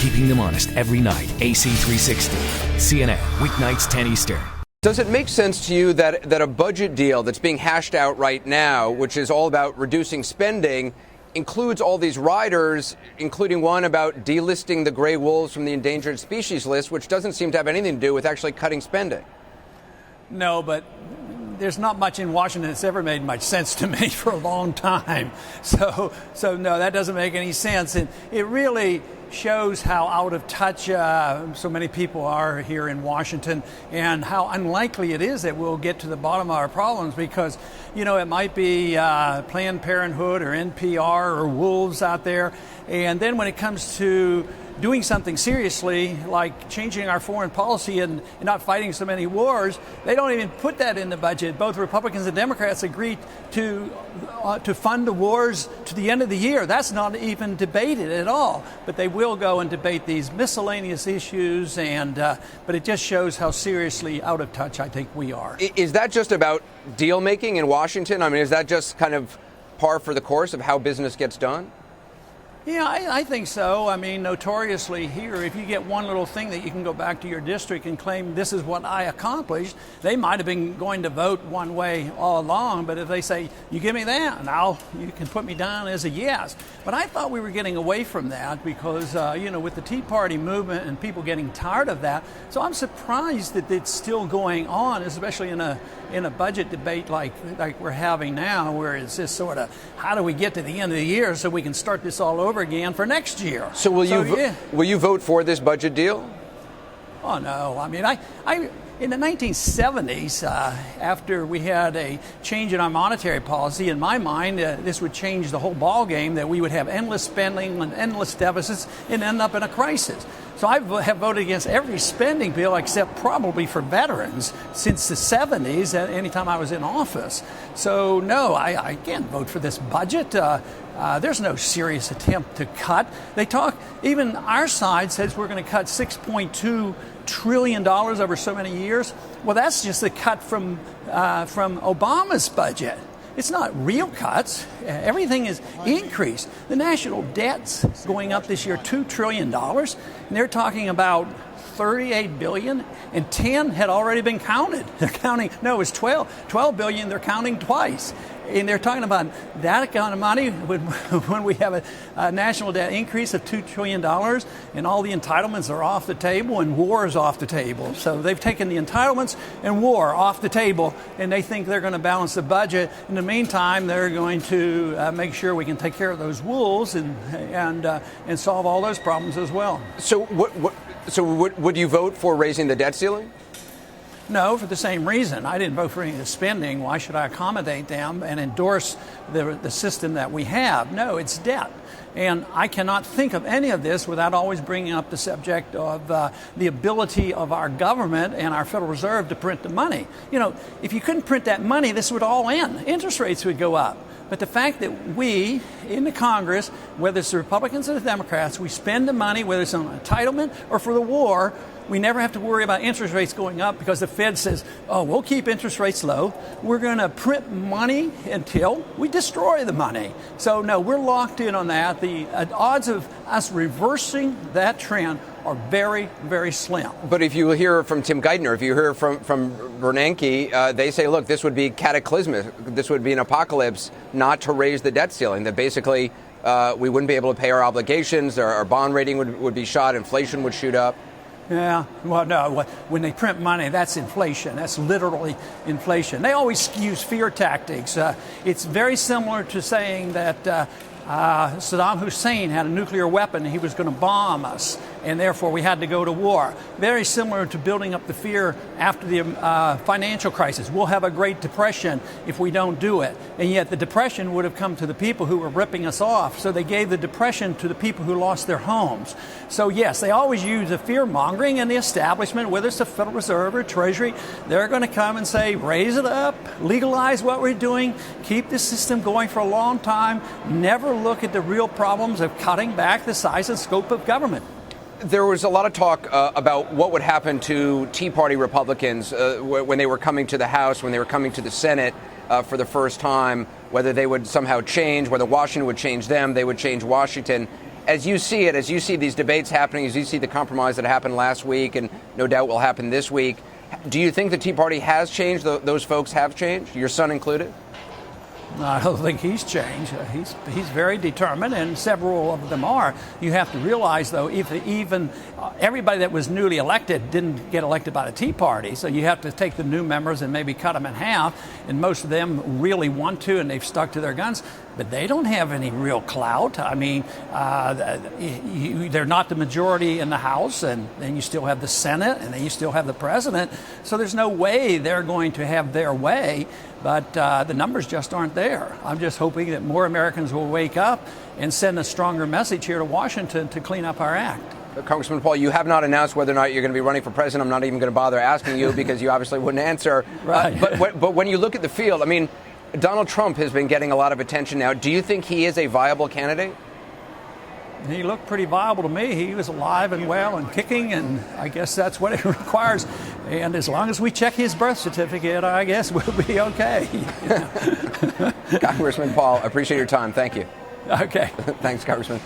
Keeping them honest every night. AC 360. CNN, weeknights 10 Eastern. Does it make sense to you that a budget deal that's being hashed out right now, which is all about reducing spending, includes all these riders, including one about delisting the gray wolves from the endangered species list, which doesn't seem to have anything to do with actually cutting spending? No, but there's not much in Washington that's ever made much sense to me for a long time. So no, that doesn't make any sense. And it really shows how out of touch so many people are here in Washington, and how unlikely it is that we'll get to the bottom of our problems, because, you know, it might be Planned Parenthood or NPR or wolves out there. And then when it comes to doing something seriously, like changing our foreign policy and not fighting so many wars, they don't even put that in the budget. Both Republicans and Democrats agreed to fund the wars to the end of the year. That's not even debated at all. But they will go and debate these miscellaneous issues, and but it just shows how seriously out of touch I think we are. Is that just about deal making in Washington? I mean, is that just kind of par for the course of how business gets done? Yeah, I think so. I mean, notoriously here, if you get one little thing that you can go back to your district and claim this is what I accomplished, they might have been going to vote one way all along. But if they say, you give me that, now you can put me down as a yes. But I thought we were getting away from that because, with the Tea Party movement and people getting tired of that. So I'm surprised that it's still going on, especially in a budget debate like we're having now, where it's just sort of, how do we get to the end of the year so we can start this all over again for next year? So will you vote for this budget deal? Oh, no. I mean, I in the 1970s, after we had a change in our monetary policy, in my mind, this would change the whole ball game, that we would have endless spending and endless deficits and end up in a crisis. So I have voted against every spending bill except probably for veterans since the 70s, anytime I was in office. So, no, I can't vote for this budget. There's no serious attempt to cut. They talk, even our side says we're going to cut $6.2 trillion over so many years. Well, that's just a cut from Obama's budget. It's not real cuts. Everything is increased. The national debt's going up this year $2 trillion. And they're talking about $38 billion, and 10 had already been counted. They're counting, no, it's 12 billion. They're counting twice. And they're talking about that kind of money when we have a national debt increase of $2 trillion and all the entitlements are off the table and war is off the table. So they've taken the entitlements and war off the table, and they think they're going to balance the budget. In the meantime, they're going to make sure we can take care of those wolves and solve all those problems as well. So would you vote for raising the debt ceiling? No, for the same reason. I didn't vote for any of the spending. Why should I accommodate them and endorse the system that we have? No, it's debt. And I cannot think of any of this without always bringing up the subject of the ability of our government and our Federal Reserve to print the money. You know, if you couldn't print that money, this would all end. Interest rates would go up. But the fact that we, in the Congress, whether it's the Republicans or the Democrats, we spend the money, whether it's on entitlement or for the war, we never have to worry about interest rates going up because the Fed says, oh, we'll keep interest rates low. We're going to print money until we destroy the money. So, no, we're locked in on that. The odds of us reversing that trend are very, very slim. But if you hear from Tim Geithner, if you hear from Bernanke, they say, look, this would be cataclysmic. This would be an apocalypse not to raise the debt ceiling, that basically we wouldn't be able to pay our obligations, our bond rating would be shot, inflation would shoot up. Yeah, well, no, when they print money, that's inflation. That's literally inflation. They always use fear tactics. It's very similar to saying that Saddam Hussein had a nuclear weapon and he was going to bomb us, and therefore we had to go to war. Very similar to building up the fear after the financial crisis. We'll have a Great Depression if we don't do it. And yet the Depression would have come to the people who were ripping us off. So they gave the Depression to the people who lost their homes. So yes, they always use the fear mongering, and the establishment, whether it's the Federal Reserve or Treasury, they're going to come and say, raise it up, legalize what we're doing, keep the system going for a long time, never look at the real problems of cutting back the size and scope of government. There was a lot of talk about what would happen to Tea Party Republicans when they were coming to the House, when they were coming to the Senate for the first time, whether they would somehow change, whether Washington would change them, they would change Washington. as you see it, as you see these debates happening, as you see the compromise that happened last week and no doubt will happen this week, do you think the Tea Party has changed? Those folks have changed, your son included? No, I don't think he's changed. He's very determined, and several of them are. You have to realize, though, if even everybody that was newly elected didn't get elected by the Tea Party, so you have to take the new members and maybe cut them in half, and most of them really want to, and they've stuck to their guns, but they don't have any real clout. I mean, they're not the majority in the House, and then you still have the Senate, and then you still have the president, so there's no way they're going to have their way. But the numbers just aren't there. I'm just hoping that more Americans will wake up and send a stronger message here to Washington to clean up our act. Congressman Paul, you have not announced whether or not you're going to be running for president. I'm not even going to bother asking you because you obviously wouldn't answer. Right. But when you look at the field, I mean, Donald Trump has been getting a lot of attention now. Do you think he is a viable candidate? He looked pretty viable to me. He was alive and well and kicking, and I guess that's what it requires. And as long as we check his birth certificate, I guess we'll be okay. Congressman Paul, I appreciate your time. Thank you. Okay. Thanks, Congressman.